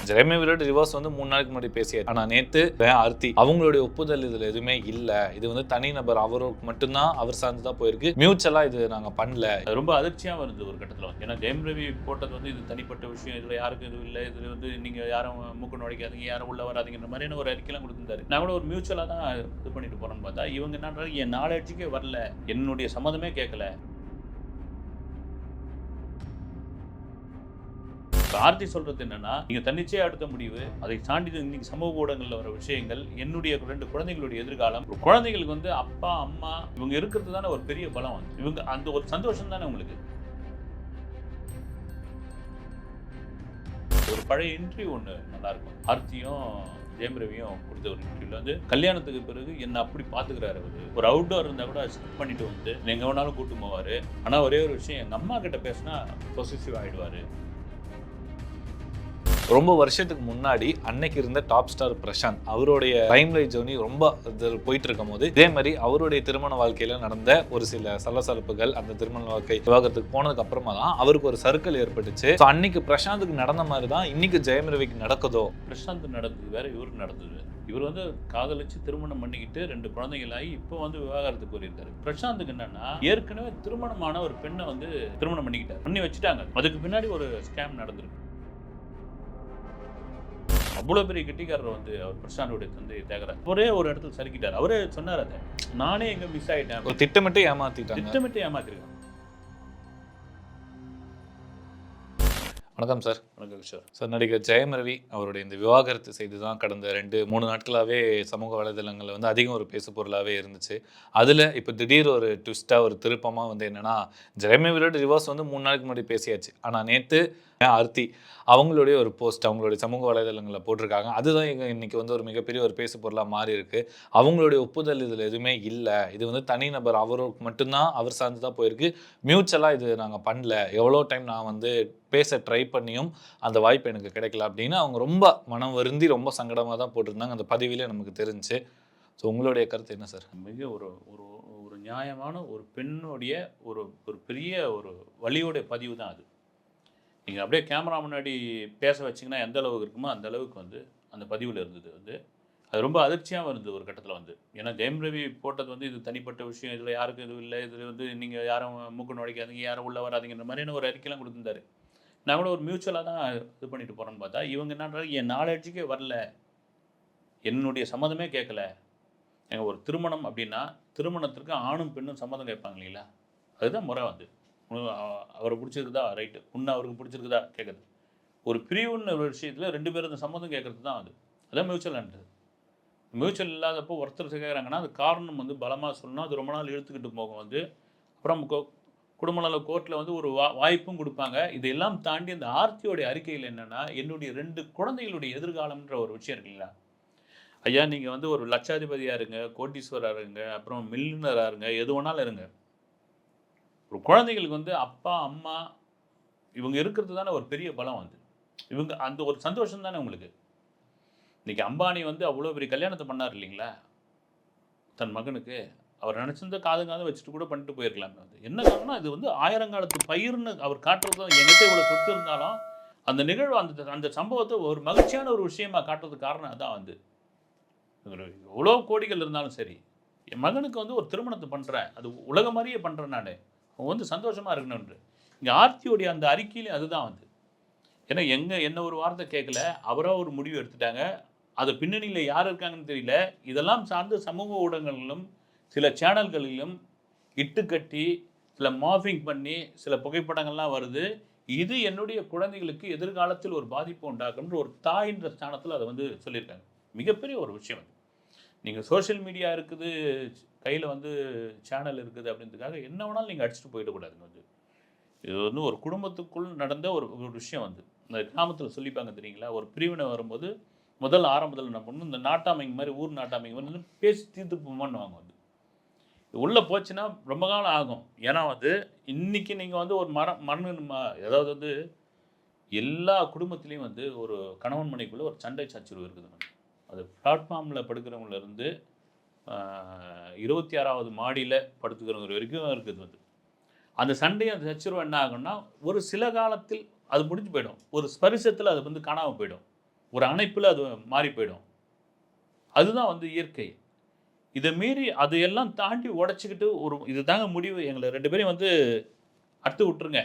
Jeremy வில்லட் reverse வந்து 3 நாளைக்கு முன்னாடி பேசியாரு. ஆனா நேத்து ஆர்த்தி அவங்களுடைய ஒப்புதல் இதுல எதுவுமே இல்ல. இது வந்து தனிநபர் அவருக்கு மட்டும்தான் அவர் சார்ந்துதான் போயிருக்கு. மியூச்சுவலா இது நாங்க பண்ணல. ரொம்ப அதிர்ச்சியா வருது ஒரு கட்டத்துல. ஏன்னா ஜெயம் ரவி போட்டது வந்து இது தனிப்பட்ட விஷயம், இதுல யாருக்கும் எதுவும் இல்லை, இதுல வந்து நீங்க யாரும் மூக்கு நுழைக்காதீங்க, யாரும் உள்ள வராதீங்கிற மாதிரியான ஒரு அறிக்கையெல்லாம் கொடுத்திருந்தாரு. நான் கூட ஒரு மியூச்சுவலா தான் இது பண்ணிட்டு போறேன்னு பார்த்தா இவங்க என்ன என் நாலேஜுக்கே வரல, என்னுடைய சம்மதமே கேட்கல. ஆர்த்தி சொல்றது என்னன்னா, நீங்க தன்னிச்சையா எடுத்த முடிவு, அதை தாண்டி இன்னைக்கு சமூக ஊடகங்கள்ல வர விஷயங்கள், என்னுடைய 2 குழந்தைகளுடைய எதிர்காலம், குழந்தைகளுக்கு வந்து அப்பா அம்மா இவங்க இருக்கிறது தானே ஒரு பெரிய பலம். வந்து இவங்க அந்த ஒரு சந்தோஷம் தானே உங்களுக்கு. ஒரு பழைய இன்டர்வியூ ஒன்று நல்லா இருக்கும். ஆர்த்தியும் ஜெயம் ரவியும் கொடுத்த ஒரு இன்டர்வியூல வந்து கல்யாணத்துக்கு பிறகு என்ன அப்படி பாத்துக்கிறாரு. அவரு ஒரு அவுட்டோர் இருந்தா கூட ஸ்கிப் பண்ணிட்டு வந்து எங்க வேணாலும் கூட்டு போவாரு. ஆனா ஒரே ஒரு விஷயம், எங்க அம்மா கிட்ட பேசினா பொசிசிவ் ஆயிடுவாரு. ரொம்ப வருஷத்துக்கு முன்னாடி அன்னைக்கு இருந்த டாப் ஸ்டார் பிரசாந்த் அவருடைய டைம் லைஃப் ஜர்னி ரொம்ப போயிட்டு இருக்கும் போது இதே மாதிரி அவருடைய திருமண வாழ்க்கையில நடந்த ஒரு சில சலசலப்புகள், அந்த திருமண வாழ்க்கை விவாகரத்துக்கு போனதுக்கு அப்புறமா தான் அவருக்கு ஒரு சர்க்கிள் ஏற்பட்டுச்சு. அன்னைக்கு பிரசாந்துக்கு நடந்த மாதிரி தான் இன்னைக்கு ஜெயம் ரவிக்கு நடக்குதோ. பிரசாந்த் நடந்தது வேற, இவருக்கு நடந்தது. இவர் வந்து காதலிச்சு திருமணம் பண்ணிக்கிட்டு 2 குழந்தைகளாகி இப்போ வந்து விவாகரத்துக்கு போயிருக்காரு. பிரசாந்துக்கு என்னன்னா, ஏற்கனவே திருமணமான ஒரு பெண்ணை வந்து திருமணம் பண்ணிக்கிட்டாரு, பண்ணி வச்சுட்டாங்க. அதுக்கு பின்னாடி ஒரு ஸ்கேம் நடந்திருக்கு. அவ்வளோ பெரிய கெட்டிக்காரர் வந்து அவர் பிரசாந்தோடைய தந்தை தியாகராஜ் ஒரே ஒரு இடத்துல சறுக்கிட்டார். அவரே சொன்னார், அதை நானே எங்க மிஸ் ஆயிட்டேன், திட்டமிட்டு ஏமாத்திருக்காங்க. வணக்கம் சார். வணக்கம் சார். சார், நடிகர் ஜெயம் ரவி அவருடைய இந்த விவாகரத்து செய்தி தான் கடந்த 2-3 நாட்களாகவே சமூக வலைதளங்களில் வந்து அதிகம் ஒரு பேசு பொருளாகவே இருந்துச்சு. அதில் இப்போ திடீர் ஒரு ட்விஸ்ட்டாக ஒரு திருப்பமாக வந்து என்னென்னா, ஜெரமி வில்லட் ரிவர்ஸ் வந்து 3 நாளைக்கு முன்னாடி பேசியாச்சு. ஆனால் நேற்று ஆர்த்தி அவங்களுடைய ஒரு போஸ்ட் அவங்களுடைய சமூக வலைதளங்களில் போட்டிருக்காங்க. அதுதான் இன்னைக்கு வந்து ஒரு மிகப்பெரிய ஒரு பேசு பொருளாக மாறி இருக்கு. அவங்களுடைய ஒப்புதல் இதில் எதுவுமே இல்லை. இது வந்து தனிநபர் அவருக்கு மட்டும்தான் அவர் சார்ந்து தான் போயிருக்கு. மியூச்சுவலாக இது நாங்கள் பண்ணல. எவ்வளோ டைம் நான் வந்து பேச ட்ரை பண்ணியும் அந்த வாய்ப்பு எனக்கு கிடைக்கல அப்படின்னு அவங்க ரொம்ப மனம் வருந்தி ரொம்ப சங்கடமாக தான் போட்டிருந்தாங்க. அந்த பதிவிலே நமக்கு தெரிஞ்சு. ஸோ உங்களுடைய கருத்து என்ன சார்? மிக ஒரு ஒரு ஒரு நியாயமான ஒரு பெண்ணுடைய ஒரு ஒரு பெரிய ஒரு வழியோடைய பதிவு தான் அது. நீங்கள் அப்படியே கேமரா முன்னாடி பேச வச்சிங்கன்னா எந்த அளவுக்கு இருக்குமோ அந்த அளவுக்கு வந்து அந்த பதிவில் இருந்தது. வந்து அது ரொம்ப அதிர்ச்சியாக இருந்தது ஒரு கட்டத்தில் வந்து. ஏன்னா ஜெயம் ரவி போட்டது வந்து இது தனிப்பட்ட விஷயம், இதில் யாருக்கும் எதுவும் இல்லை, இதில் வந்து நீங்கள் யாரும் மூக்கு நுழைக்காதீங்க, யாரும் உள்ளே வராதிங்கிற மாதிரியான ஒரு அறிக்கையெல்லாம் கொடுத்துருந்தாரு. நான் கூட ஒரு மியூச்சுவலாக தான் இது பண்ணிட்டு போகிறேன்னு பார்த்தா இவங்க என்னன்றாங்க, என் நாலேஜுக்கே வரல, என்னுடைய சம்மதமே கேட்கல. எங்கள் ஒரு திருமணம் அப்படின்னா திருமணத்திற்கு ஆணும் பெண்ணும் சம்மதம் கேட்பாங்க இல்லைங்களா, அதுதான் முறை. வந்து அவரை பிடிச்சிருக்குதா ரைட்டு, உன்னை அவருக்கு பிடிச்சிருக்குதா கேட்குறது. ஒரு பிரிவுன்னு ஒரு விஷயத்தில் 2 பேரும் அந்த சம்மதம் கேட்குறது தான் அது. அதான் மியூச்சுவல்ன்றது. மியூச்சுவல் இல்லாதப்போ ஒருத்தர் கேட்குறாங்கன்னா அது காரணம் வந்து பலமாக சொல்லணும். அது ரொம்ப நாள் இழுத்துக்கிட்டு போகும். வந்து அப்புறம் குடும்ப நல கோர்ட்டில் வந்து ஒரு வாய்ப்பும் கொடுப்பாங்க. இதையெல்லாம் தாண்டி அந்த ஆர்த்தியோடைய அறிக்கையில் என்னென்னா, என்னுடைய 2 குழந்தைகளுடைய எதிர்காலம்ன்ற ஒரு விஷயம் இருக்குங்களா. ஐயா, நீங்கள் வந்து ஒரு லட்சாதிபதியாக இருங்க, கோட்டீஸ்வரராக இருங்க, அப்புறம் மில்லினராக இருங்க, எது வேணாலும் இருங்க, ஒரு குழந்தைகளுக்கு வந்து அப்பா அம்மா இவங்க இருக்கிறது தானே ஒரு பெரிய பலம். வந்து இவங்க அந்த ஒரு சந்தோஷம் தானே உங்களுக்கு. இன்னைக்கு அம்பானி வந்து அவ்வளோ பெரிய கல்யாணத்தை பண்ணார் இல்லைங்களா தன் மகனுக்கு. அவர் நினச்சிருந்த காது வச்சுட்டு கூட பண்ணிட்டு போயிருக்கலாம். வந்து என்ன காரணம்னா, இது வந்து ஆயிரங்காலத்து பயிர்னு அவர் காட்டுறது தான். எங்கிட்ட இவ்வளோ சொத்து இருந்தாலும் அந்த நிகழ்வு அந்த சம்பவத்தை ஒரு மகிழ்ச்சியான ஒரு விஷயமா காட்டுறதுக்கு காரணம் அதான். வந்து எவ்வளோ கோடிகள் இருந்தாலும் சரி, என் மகனுக்கு வந்து ஒரு திருமணத்தை பண்ணுறேன், அது உலக மாதிரியே பண்ணுறேன், நான் அவங்க வந்து சந்தோஷமாக இருக்கணும்ன்று. இங்கே ஆர்த்தியோடைய அந்த அறிக்கையிலே அதுதான். வந்து ஏன்னா என்ன ஒரு வார்த்தை கேட்கல, அவராக ஒரு முடிவு எடுத்துட்டாங்க. அது பின்னணியில் யார் இருக்காங்கன்னு தெரியல. இதெல்லாம் சார்ந்து சமூக ஊடகங்களிலும் சில சேனல்களிலும் இட்டுக்கட்டி சில மார்ஃபிங் பண்ணி சில புகைப்படங்கள்லாம் வருது. இது என்னுடைய குழந்தைகளுக்கு எதிர்காலத்தில் ஒரு பாதிப்பு உண்டாக்குன்ற ஒரு தாயின்ற ஸ்தானத்தில் அதை வந்து சொல்லியிருக்காங்க. மிகப்பெரிய ஒரு விஷயம். அது நீங்கள் சோஷியல் மீடியா இருக்குது, கையில் வந்து சேனல் இருக்குது அப்படின்றதுக்காக என்ன வேணாலும் நீங்கள் அடிச்சுட்டு போயிடக்கூடாதுங்க. வந்து இது வந்து ஒரு குடும்பத்துக்குள் நடந்த ஒரு விஷயம். வந்து இந்த கிராமத்தில் சொல்லிப்பாங்க தெரியுங்களா, ஒரு பிரிவினை வரும்போது ஆரம்பத்தில் என்ன பண்ணணும், இந்த நாட்டாமைங்க மாதிரி ஊர் நாட்டாமைங்க வந்து பேசி தீர்த்து போமான்னுவாங்க. வந்து உள்ளே போச்சுன்னா ரொம்ப காலம் ஆகும். ஏன்னா வந்து இன்றைக்கி நீங்கள் வந்து ஒரு ஏதாவது வந்து எல்லா குடும்பத்துலேயும் வந்து ஒரு கணவன் மனைக்குள்ளே ஒரு சண்டை சச்சரவு இருக்குது. அது பிளாட்ஃபார்மில் படுக்கிறவங்கலேருந்து 26வது மாடியில் படுத்துக்கிறவங்க வரைக்கும் இருக்குது. வந்து அந்த சண்டையும் அந்த சச்சரவு என்ன ஆகும்னா, ஒரு சில காலத்தில் அது முடிஞ்சு போயிடும். ஒரு ஸ்பரிசத்தில் அது வந்து காணாமல் போயிடும். ஒரு அணைப்பில் அது மாறி போயிடும். அதுதான் வந்து இயற்கை. இதை மீறி அதையெல்லாம் தாண்டி உடைச்சிக்கிட்டு இது தாங்க முடிவு, எங்களை 2 பேரையும் வந்து அறுத்து விட்டுருங்க,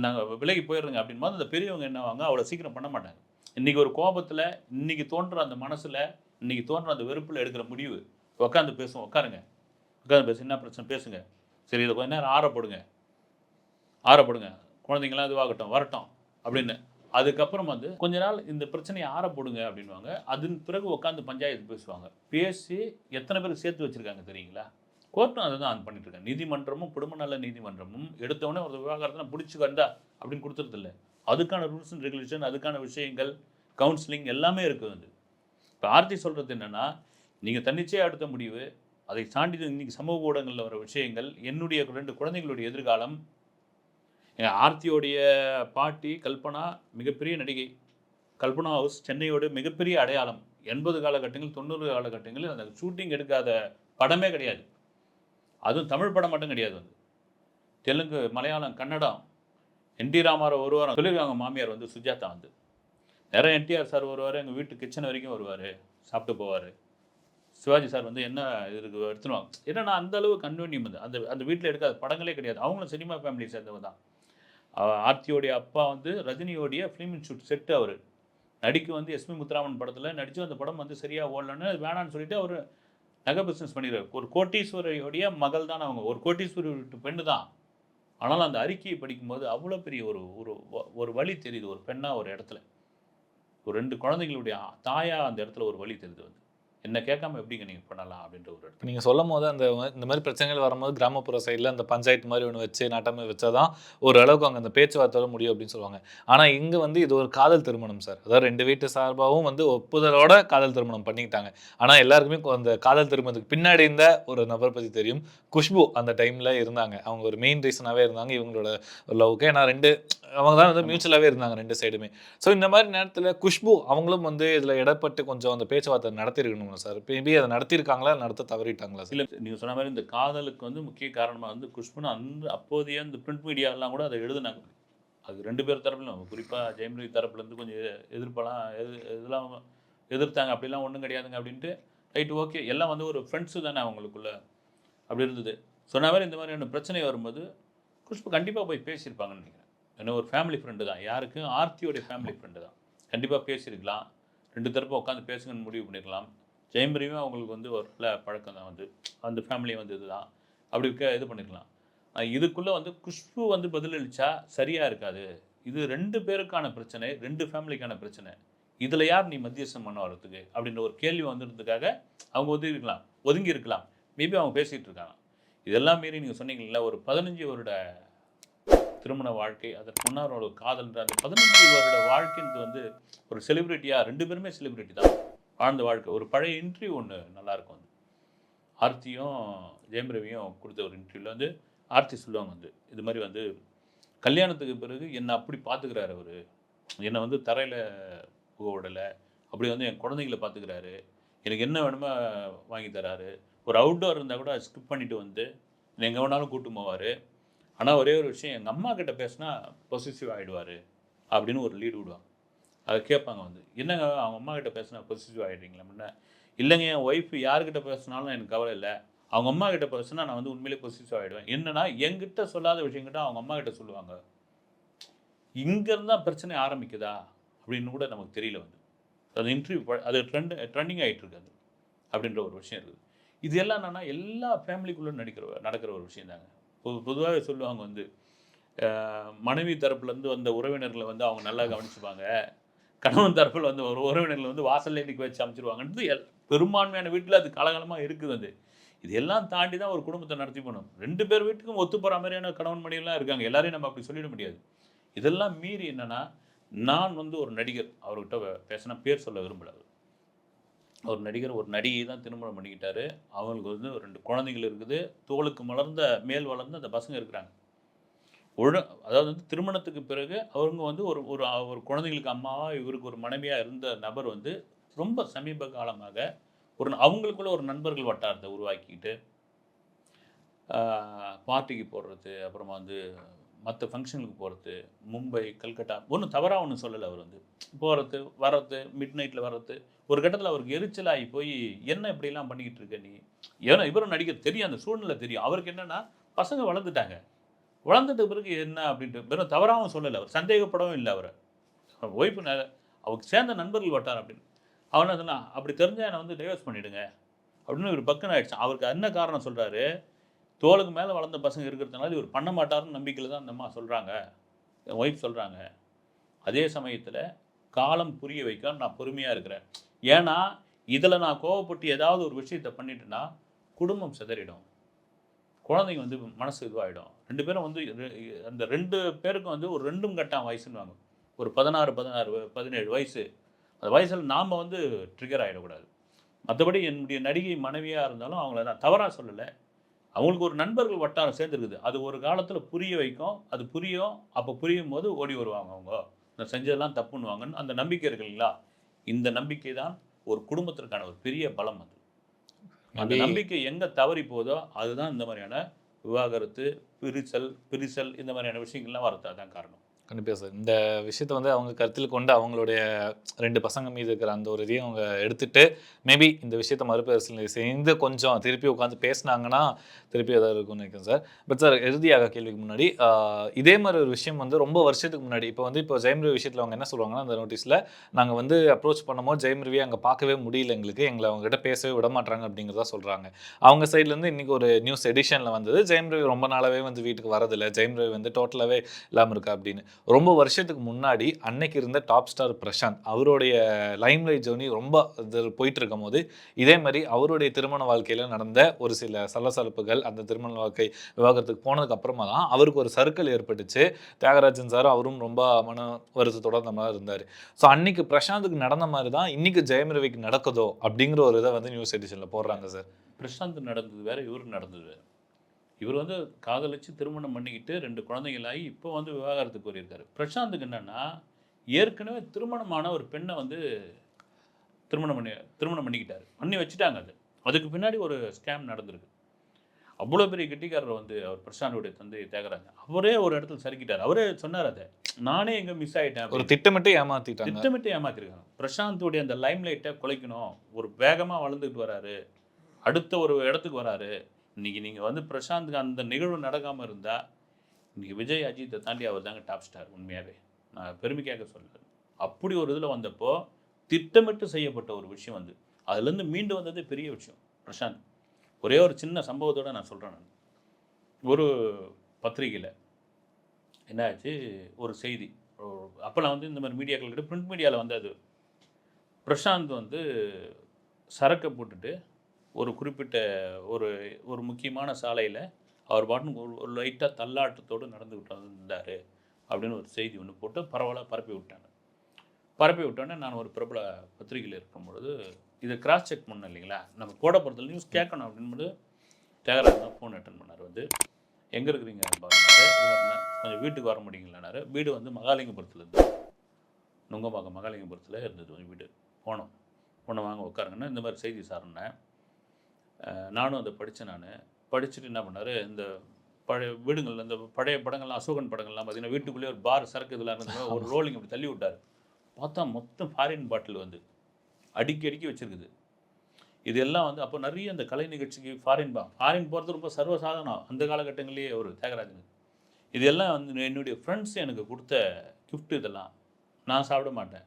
நாங்கள் விலகி போயிடுறோங்க அப்படின்போது அந்த பெரியவங்க என்ன ஆவாங்க, அவ்வளோ சீக்கிரம் பண்ண மாட்டாங்க. இன்னைக்கு ஒரு கோபத்தில், இன்னைக்கு தோன்ற அந்த மனசில், இன்னைக்கு தோன்ற அந்த வெறுப்பில் எடுக்கிற முடிவு, உட்காந்து பேசுவோம், உட்காருங்க, உட்காந்து பேசு, என்ன பிரச்சனை பேசுங்க, சரி இதை கொஞ்ச நேரம் ஆறப்படுங்க, ஆறப்படுங்க, குழந்தைங்களாம் இதுவாகட்டும் வரட்டும் அப்படின்னு. அதுக்கப்புறம் வந்து கொஞ்ச நாள் இந்த பிரச்சனையை ஆறப்படுங்க அப்படின்வாங்க. அதன் பிறகு உட்காந்து பஞ்சாயத்து பேசுவாங்க. பேசி எத்தனை பேருக்கு சேர்த்து வச்சிருக்காங்க தெரியுங்களா? கோர்ட்டும் அதை தான் பண்ணிட்டு இருக்காங்க. நீதிமன்றமும் குடும்ப நல நீதிமன்றமும் எடுத்தவொடனே ஒரு விவகாரத்தை பிடிச்சி வந்தா அப்படின்னு கொடுத்துறது இல்லை. அதுக்கான ரூல்ஸ் அண்ட் ரெகுலேஷன், அதுக்கான விஷயங்கள், கவுன்சிலிங் எல்லாமே இருக்குது வந்து. இப்போ ஆர்த்தி சொல்கிறது என்னென்னா, நீங்கள் தன்னிச்சையாக எடுத்த முடிவு, அதை தாண்டி இன்னைக்கு சமூக ஊடகங்களில் வர விஷயங்கள், என்னுடைய 2 குழந்தைகளுடைய எதிர்காலம். ஆர்த்தியோடைய பாட்டி கல்பனா மிகப்பெரிய நடிகை. கல்பனா ஹவுஸ் சென்னையோட மிகப்பெரிய அடையாளம். 80 காலகட்டங்கள் 90 காலகட்டங்களில் அந்த ஷூட்டிங் எடுக்காத படமே கிடையாது. அதுவும் தமிழ் படம் மட்டும் கிடையாது வந்து. தெலுங்கு, மலையாளம், கன்னடம், என்டி ராமாராவ் வருவார். சொல்லியிருக்காங்க மாமியார் வந்து சுஜாதா வந்து. நிறைய என்டிஆர் சார் வருவார், எங்கள் வீட்டு கிச்சன் வரைக்கும் வருவார், சாப்பிட்டு போவார். சிவாஜி சார் வந்து என்ன இதுக்கு எடுத்துருவாங்க. ஏன்னா அந்த அளவு கன்வீனியம் வந்து அந்த அந்த வீட்டில் எடுக்காத படங்களே கிடையாது. அவங்களும் சினிமா ஃபேமிலி சேர்ந்தவங்க தான். ஆர்த்தியோடைய அப்பா வந்து ரஜினியோடைய ஃபிலிம் இன்ஸ்டியூட் செட்டு அவர். நடிக்கு வந்து எஸ்பி முத்துராமன் படத்தில் நடித்து அந்த படம் வந்து சரியாக ஓடலன்னு வேணான்னு சொல்லிட்டு அவர் நகை பிஸ்னஸ் பண்ணிடுறாரு. ஒரு கோட்டீஸ்வரியோடைய மகள் தான் அவங்க, ஒரு கோட்டீஸ்வரி வீட்டு பெண்ணு தான். ஆனாலும் அந்த அறிக்கையை படிக்கும்போது அவ்வளோ பெரிய ஒரு ஒரு ஒரு வழி தெரியுது. ஒரு பெண்ணாக ஒரு இடத்துல, ஒரு 2 குழந்தைங்களுடைய தாயா அந்த இடத்துல ஒரு வழி தெரியுது வந்து. என்ன கேட்காம எப்படிங்க நீங்கள் பண்ணலாம் அப்படின்ற ஒரு இடத்துல. நீங்க சொல்லும்போது இந்த மாதிரி பிரச்சனைகள் வரும்போது கிராமப்புற சைடுல அந்த பஞ்சாயத்து மாதிரி ஒண்ணு வச்சு நாட்டாமை வச்சா தான் ஓரளவுக்கு அங்க அந்த பேச்சுவார்த்தையோட முடியும் அப்படின்னு சொல்லுவாங்க. ஆனா இங்க வந்து இது ஒரு காதல் திருமணம் சார். அதாவது 2 வீட்டு சார்பாவும் வந்து ஒப்புதலோட காதல் திருமணம் பண்ணிக்கிட்டாங்க. ஆனா எல்லாருக்குமே அந்த காதல் திருமணத்துக்கு பின்னாடி இருந்த ஒரு நபர் பத்தி தெரியும். குஷ்பு அந்த டைம்ல இருந்தாங்க. அவங்க ஒரு மெயின் ரீசனாவே இருந்தாங்க இவங்களோட லவ்வுக்கு. ஏன்னா அவங்க தான் வந்து மியூச்சுவலாவே இருந்தாங்க 2 சைடுமே. ஸோ இந்த மாதிரி நேரத்துல குஷ்பு அவங்களும் வந்து இதுல இடப்பட்டு கொஞ்சம் அந்த பேச்சுவார்த்தை நடத்தியிருக்கணுமா சார்? மேபி அதை நடத்தியிருக்காங்களா? நடத்த தவறிட்டாங்களா சார்? இல்ல நீங்க சொன்ன மாரி இந்த காதலுக்கு வந்து முக்கிய காரணமா வந்து குஷ்புன்னு அப்போதைய இந்த பிரிண்ட் மீடியாலாம் கூட அதை எழுதுனாங்க. அது 2 பேர் தரப்புலயும், குறிப்பா ஜெயம் ரவி தரப்புலேருந்து கொஞ்சம் எதிர்ப்பெல்லாம் இதெல்லாம் எதிர்த்தாங்க. அப்படிலாம் ஒண்ணும் கிடையாதுங்க அப்படின்ட்டு, ரைட் ஓகே எல்லாம் வந்து ஒரு ஃப்ரெண்ட்ஸு தானே அவங்களுக்குள்ள, அப்படி இருந்தது. சொன்ன மாரி இந்த மாதிரியான பிரச்சனை வரும்போது குஷ்பு கண்டிப்பா போய் பேசியிருப்பாங்கன்னு நினைக்கிறேன். ஏன்னா ஒரு ஃபேமிலி ஃப்ரெண்டு தான். யாருக்கு? ஆர்த்தியோடைய ஃபேமிலி ஃப்ரெண்டு தான். கண்டிப்பா பேசியிருக்கலாம். 2 தரப்பும் உட்காந்து பேசுங்கன்னு முடிவு பண்ணியிருக்கலாம். ஜெயம் ரவியும் அவங்களுக்கு வந்து ஒரு நல்ல பழக்கம் தான் வந்து. அந்த ஃபேமிலி வந்து இதுதான். அப்படி இது பண்ணிக்கலாம். இதுக்குள்ள வந்து குஷ்பு வந்து பதிலளிச்சா சரியா இருக்காது. இது 2 பேருக்கான பிரச்சனை, 2 ஃபேமிலிக்கான பிரச்சனை. இதுல யார் நீ மத்தியஸ்தம் பண்ண வரதுக்கு? அப்படின்ற ஒரு கேள்வி வந்ததுக்காக அவங்க ஒதுங்கி இருக்கலாம். மேபி அவங்க பேசிட்டு இருக்காங்க. இதெல்லாம் மீறி நீங்க சொன்னீங்கல்ல, ஒரு 15 வருட திருமண வாழ்க்கை, அதற்கு முன்னர் ஒரு காதல்ன்ற அந்த 15 வருட வாழ்க்கைன்றது வந்து ஒரு செலிபிரிட்டியா 2 பேருமே செலிபிரிட்டி தான். வாழ்ந்த வாழ்க்கை. ஒரு பழைய இன்டர்வியூ ஒண்ணு நல்லாயிருக்கும் வந்து. ஆர்த்தியும் ஜெயம் ரவியும் கொடுத்த ஒரு இன்டர்வியூல வந்து ஆர்த்தி சொல்லுவாங்க வந்து, இது மாதிரி வந்து கல்யாணத்துக்கு பிறகு என்ன அப்படி பார்த்துக்கிறாரு அவரு. என்னை வந்து தரையில புக விடல. அப்படி வந்து என் குழந்தைங்கள பார்த்துக்கிறாரு. எனக்கு என்ன வேணுமோ வாங்கி தராரு. ஒரு அவுட்டோர் இருந்தா கூட ஸ்கிப் பண்ணிட்டு வந்து என்னை எங்க வேணாலும் கூட்டிட்டு போவாரு. ஆனா ஒரே ஒரு விஷயம், எங்க அம்மா கிட்ட பேசினா பொசசிவ் ஆயிடுவாரு அப்படின்னு ஒரு லீடு விடுவாங்க. அத கேட்பாங்க வந்து, என்னங்க அவங்க அம்மா கிட்ட பேசினா பொசசிவ் ஆயிடுறீங்களா அப்படின்னா, இல்லைங்க என் ஒய்ஃப் யார்கிட்ட பேசினாலும் எனக்கு கவலை இல்லை. அவங்க அம்மா கிட்ட பேசினா நான் வந்து உண்மையிலேயே பொசசிவ் ஆயிடுவேன். என்னன்னா என்கிட்ட சொல்லாத விஷயங்கிட்ட அவங்க அம்மா கிட்ட சொல்லுவாங்க. இங்கேருந்து தான் பிரச்சனை ஆரம்பிக்குதா அப்படின்னு கூட நமக்கு தெரியல வந்து. அது இன்டர்வியூ அது ட்ரெண்டிங் ஆகிட்டு இருக்காது அப்படின்ற ஒரு விஷயம் இருக்குது. இது எல்லாம் என்னன்னா எல்லா ஃபேமிலிக்குள்ளே நடக்கிற ஒரு விஷயம் தாங்க. பொதுவாகவே சொல்லுவாங்க வந்து, மனைவி தரப்புலேருந்து வந்த உறவினர்களை வந்து அவங்க நல்லா கவனிச்சுப்பாங்க. கணவன் தரப்பில் வந்து ஒரு உறவினர்களை வந்து வாசல்ல நிற்க வச்சு அமைச்சிருவாங்கன்றது பெரும்பான்மையான வீட்டில் அது காலகாலமாக இருக்குது அது. இது எல்லாம் தாண்டி தான் ஒரு குடும்பத்தை நடத்தி போகணும். 2 பேர் வீட்டுக்கும் ஒத்து போகிற மாதிரியான கணவன் மனைவிலாம் இருக்காங்க. எல்லாரையும் நம்ம அப்படி சொல்லிட முடியாது. இதெல்லாம் மீறி என்னன்னா, நான் வந்து ஒரு நடிகர் அவர்கிட்ட பேசினா பேர் சொல்ல விரும்பல. ஒரு நடிகர் ஒரு நடிகை தான் திருமணம் பண்ணிக்கிட்டாரு. அவங்களுக்கு வந்து 2 குழந்தைகள் இருக்குது. தோளுக்கு மேல் வளர்ந்த அந்த பசங்க இருக்கிறாங்க. அதாவது வந்து திருமணத்துக்கு பிறகு அவங்க வந்து ஒரு குழந்தைகளுக்கு அம்மாவா, இவருக்கு ஒரு மனைவியா இருந்த நபர் வந்து ரொம்ப சமீப காலமாக அவங்களுக்குள்ள ஒரு நண்பர்கள் வட்டாரத்தை உருவாக்கிக்கிட்டு, பார்ட்டிக்கு போடுறது, அப்புறமா வந்து மற்ற ஃபங்க்ஷனுக்கு போகிறது, மும்பை, கல்கட்டா ஒன்றும் தவறாக ஒன்றும் சொல்லலை. அவர் வந்து போகிறது வர்றது, மிட் நைட்டில் வர்றது, ஒரு கட்டத்தில் அவருக்கு எரிச்சலாகி போய் என்ன இப்படிலாம் பண்ணிக்கிட்டு இருக்க நீ? ஏன்னா இவரும் நடிகர் தெரியும், அந்த சூழ்நிலை தெரியும். அவருக்கு என்னென்னா பசங்க வளர்ந்துட்டாங்க, வளர்ந்ததுக்கு பிறகு என்ன அப்படின்ட்டு வெறும் தவறாகவும் சொல்லலை, அவர் சந்தேகப்படவும் இல்லை. அவர் ஒய்ஃபு அவருக்கு சேர்ந்த நண்பர்கள் வட்டார் அப்படின்னு. அவன் என்ன சொன்னான், அப்படி தெரிஞ்சால் என்னை வந்து டைவர்ஸ் பண்ணிவிடுங்க அப்படின்னு ஒரு பக்குன்னு ஆயிடுச்சு. அவருக்கு என்ன காரணம் சொல்கிறாரு, தோளுக்கு மேலே வளர்ந்த பசங்க இருக்கிறதுனால இவர் பண்ண மாட்டாருன்னு நம்பிக்கையில் தான் அந்த அம்மா சொல்கிறாங்க, என் ஒய்ஃப் சொல்கிறாங்க. அதே சமயத்தில் காலம் புரிய வைக்க நான் பொறுமையாக இருக்கிறேன். ஏன்னா இதில் நான் கோவப்பட்டு ஏதாவது ஒரு விஷயத்தை பண்ணிட்டேன்னா குடும்பம் சிதறிடும், குழந்தைங்க வந்து மனசு இதுவாகிடும். 2 பேரும் வந்து அந்த 2 பேருக்கும் வந்து ஒரு 2ம் கட்டாம் வயசுன்னு ஒரு 16, 17 வயசு. அந்த வயசில் நாம் வந்து ட்ரிகர் ஆகிடக்கூடாது. மற்றபடி என்னுடைய நடிகை மனைவியாக இருந்தாலும் அவங்கள நான் தவறாக சொல்லலை. அவங்களுக்கு ஒரு நண்பர்கள் வட்டாரம் சேர்ந்துருக்குது. அது ஒரு காலத்தில் புரிய வைக்கும், அது புரியும். அப்போ புரியும் போது ஓடி வருவாங்க அவங்க, நான் செஞ்சதெல்லாம் தப்புன்னுவாங்கன்னு அந்த நம்பிக்கை இருக்கு இல்லைங்களா? இந்த நம்பிக்கை தான் ஒரு குடும்பத்திற்கான ஒரு பெரிய பலம். அது அந்த நம்பிக்கை எங்கே தவறி போதோ அதுதான் இந்த மாதிரியான விவாகரத்து, பிரிசல் இந்த மாதிரியான விஷயங்கள்லாம் வரது அதான் காரணம். கண்டிப்பாக சார். இந்த விஷயத்தை வந்து அவங்க கருத்தில் கொண்டு அவங்களுடைய 2 பசங்க மீது இருக்கிற அந்த ஒரு இதையும் அவங்க எடுத்துட்டு மேபி இந்த விஷயத்தை மறுபரிசீலனை செய்து கொஞ்சம் திருப்பி உட்காந்து பேசினாங்கன்னா திருப்பி எதாவது இருக்கும்னு நினைக்கிறேன் சார். பட் சார் இறுதியாக கேள்விக்கு முன்னாடி இதே மாதிரி ஒரு விஷயம் வந்து ரொம்ப வருஷத்துக்கு முன்னாடி இப்போ ஜெயம் ரவி விஷயத்தில் அவங்க என்ன சொல்லுவாங்கன்னா, அந்த நோட்டீஸில் நாங்கள் வந்து அப்ரோச் பண்ணும்போது ஜெயம் ரவியை அங்கே பார்க்கவே முடியல, எங்களை அவங்ககிட்ட பேசவே விட மாட்டாங்க அப்படிங்கிறதா சொல்கிறாங்க. அவங்க சைட்லேருந்து இன்றைக்கி ஒரு நியூஸ் எடிஷனில் வந்தது, ஜெயம் ரவி ரொம்ப நாளாகவே வந்து வீட்டுக்கு வரதில்லை, ஜெயம் ரவி வந்து டோட்டலாகவே இல்லாமல் இருக்கா அப்படின்னு. ரொம்ப வருஷத்துக்கு முன்னாடி அன்னைக்கு இருந்த டாப் ஸ்டார் பிரசாந்த் அவருடைய லைம்லைட் ஜர்னி ரொம்ப போயிட்டு இருக்கும் போது இதே மாதிரி அவருடைய திருமண வாழ்க்கையில் நடந்த ஒரு சில சலசலப்புகள், அந்த திருமண வாழ்க்கை விவாகரத்துக்கு போனதுக்கு அப்புறமா தான் அவருக்கு ஒரு சர்க்கிள் ஏற்பட்டுச்சு. தியாகராஜன் சார் அவரும் ரொம்ப மன வருத்தத்தோட அந்த மாதிரி இருந்தார். ஸோ அன்னைக்கு பிரசாந்துக்கு நடந்த மாதிரி தான் இன்னைக்கு ஜெயம் ரவிக்கு நடக்குதோ அப்படிங்கிற ஒரு இதை வந்து நியூஸ் எடிஷனில் போடுறாங்க சார். பிரசாந்த் நடந்தது வேற, இவருக்கு நடந்தது வேறு. இவர் வந்து காதலிச்சு திருமணம் பண்ணிக்கிட்டு 2 குழந்தைங்களாகி இப்போ வந்து விவாகரத்துக்கு கோரியிருக்காரு. பிரசாந்துக்கு என்னென்னா, ஏற்கனவே திருமணமான ஒரு பெண்ணை வந்து திருமணம் பண்ணிக்கிட்டாரு, பண்ணி வச்சுட்டாங்க. அதுக்கு பின்னாடி ஒரு ஸ்கேம் நடந்திருக்கு. அவ்வளோ பெரிய கெட்டிக்காரர் வந்து அவர் பிரசாந்தோடைய தந்தை தியாகராஜன், அவரே ஒரு இடத்துல சறுக்கிட்டார். அவரே சொன்னார், அதை நானே எங்கே மிஸ் ஆகிட்டேன், ஒரு திட்டமிட்டு ஏமாற்றிருக்காங்க. பிரசாந்தோடைய அந்த லைம் லைட்டை குலைக்கணும், ஒரு வேகமாக வளர்ந்துக்கிட்டு வராரு, அடுத்த ஒரு இடத்துக்கு வராரு. இன்றைக்கி நீங்கள் வந்து பிரசாந்துக்கு அந்த நிகழ்வு நடக்காமல் இருந்தால் இன்றைக்கி விஜய் அஜித்தை தாண்டி அவர் தாங்க டாப் ஸ்டார். உண்மையாகவே நான் பெருமைக்காக சொல்லுறேன். அப்படி ஒரு இதில் வந்தப்போ திட்டமிட்டு செய்யப்பட்ட ஒரு விஷயம் வந்து அதுலேருந்து மீண்டு வந்தது பெரிய விஷயம். பிரசாந்த் ஒரே ஒரு சின்ன சம்பவத்தோடு நான் சொல்கிறேன். நான் ஒரு பத்திரிகையில் என்ன ஆச்சு, ஒரு செய்தி, அப்போல்லாம் வந்து இந்த மாதிரி மீடியாக்கள் கிட்ட பிரிண்ட் மீடியாவில் வந்து அது பிரசாந்த் வந்து சரக்கை போட்டுட்டு ஒரு குறிப்பிட்ட ஒரு முக்கியமான சாலையில் அவர் பாட்டுக்கு ஒரு லைட்டாக தள்ளாட்டத்தோடு நடந்துக்கிட்டு இருந்தார் அப்படின்னு ஒரு செய்தி ஒன்று போட்டு பரவலாக பரப்பி விட்டோன்னே நான் ஒரு பிரபல பத்திரிகையில் இருக்கும்பொழுது இதை கிராஸ் செக் பண்ணோம் இல்லைங்களா, நம்ம போட போகிறதுல நியூஸ் கேட்கணும் அப்படின்போது தியாகராஜன் தான் ஃபோன் அட்டன் பண்ணார். வந்து எங்கே இருக்கிறீங்க பாருனாரு, கொஞ்சம் வீட்டுக்கு வர முடியுங்களானாரு. வீடு வந்து மகாலிங்கபுரத்தில் இருந்தது, நுங்கம்பாக்கம் மகாலிங்கபுரத்தில் இருந்தது வீடு. போனோம் வாங்க உட்காருங்கன்னா இந்த மாதிரி செய்தி சார்னேன். நானும் அதை படித்தேன். படிச்சுட்டு என்ன பண்ணார், இந்த பழைய வீடுங்களில் இந்த பழைய படங்கள்லாம், அசோகன் படங்கள்லாம் பார்த்தீங்கன்னா வீட்டுக்குள்ளேயே ஒரு பார் சரக்கு இதெல்லாம் இருந்தது, ஒரு ரோலிங் இப்படி தள்ளி விட்டார். பார்த்தா மொத்தம் ஃபாரின் பாட்டில் வந்து அடுக்கி வச்சுருக்குது. இதெல்லாம் வந்து அப்போ நிறைய அந்த கலை நிகழ்ச்சிக்கு ஃபாரின் போகிறது ரொம்ப சர்வசாதாரணம் அந்த காலகட்டங்களிலேயே ஒரு தியாகராஜன். இதெல்லாம் வந்து என்னுடைய ஃப்ரெண்ட்ஸ் எனக்கு கொடுத்த கிஃப்ட். இதெல்லாம் நான் சாப்பிட மாட்டேன்,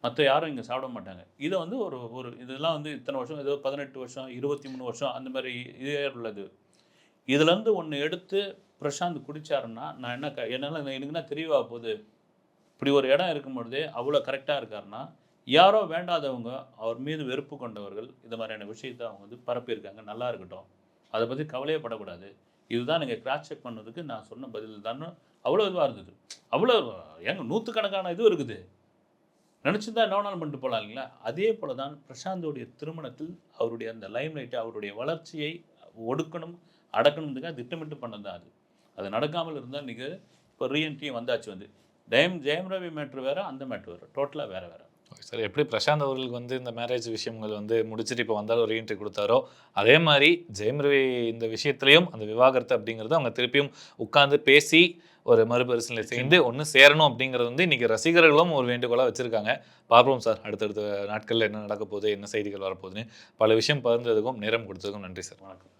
மற்ற யாரும் இங்கே சாப்பிட மாட்டாங்க. இதை வந்து ஒரு இதெல்லாம் வந்து இத்தனை வருஷம், ஏதோ 18 வருஷம் 23 வருஷம் அந்த மாதிரி இதே உள்ளது. இதுலேருந்து ஒன்று எடுத்து பிரசாந்த் குடித்தாருன்னா நான் என்னால் எனக்கு என்ன தெரியவா போகுது. இப்படி ஒரு இடம் இருக்கும்பொழுதே அவ்வளோ கரெக்டாக இருக்காருன்னா, யாரோ வேண்டாதவங்க, அவர் மீது வெறுப்பு கொண்டவர்கள் இந்த மாதிரியான விஷயத்தை அவங்க வந்து பரப்பியிருக்காங்க. நல்லா இருக்கட்டும், அதை பற்றி கவலையே படக்கூடாது. இதுதான் நீங்கள் கிராஸ் செக் பண்ணதுக்கு நான் சொன்ன பதில் தான். அவ்வளோ இதுவாக இருந்தது. அவ்வளோ ஏங்க நூற்றுக்கணக்கான இது இருக்குது, நினச்சிருந்தா என்ன வேணாலும் பண்ணிட்டு போகலாம் இல்லைங்களா. அதே போல தான் பிரசாந்தோடைய திருமணத்தில் அவருடைய அந்த லைம்லைட்டை, அவருடைய வளர்ச்சியை ஒடுக்கணும் அடக்கணுன்றதுக்காக திட்டமிட்டு பண்ணது தான். அது நடக்காமல் இருந்தால் இன்றைக்கி இப்போ ரீஎன்ட்ரியும் வந்தாச்சு. வந்து ஜெயம் ரவி மேட்ரு வேறு, அந்த மேட்ரு வேறு, டோட்டலாக வேறு. சார் எப்படி பிரசாந்த் அவர்களுக்கு வந்து இந்த மேரேஜ் விஷயங்கள் வந்து முடிச்சுட்டு இப்போ வந்தாலும் ஒரு ரீஎன்ட்ரி கொடுத்தாரோ, அதே மாதிரி ஜெயம் ரவி இந்த விஷயத்துலையும் அந்த விவாகரத்து அப்படிங்கிறது அவங்க திருப்பியும் உட்காந்து பேசி ஒரு மறுபரிசீலனை செய்து ஒன்று சேரணும் அப்படிங்கிறது வந்து இன்னைக்கு ரசிகர்களும் ஒரு வேண்டுகோளாக வச்சிருக்காங்க. பார்ப்போம் சார், அடுத்தடுத்த நாட்களில் என்ன நடக்க போகுது, என்ன செய்திகள் வரப்போகுதுன்னு. பல விஷயம் பகிர்ந்ததுக்கும் நேரம் கொடுத்ததுக்கும் நன்றி சார். வணக்கம்.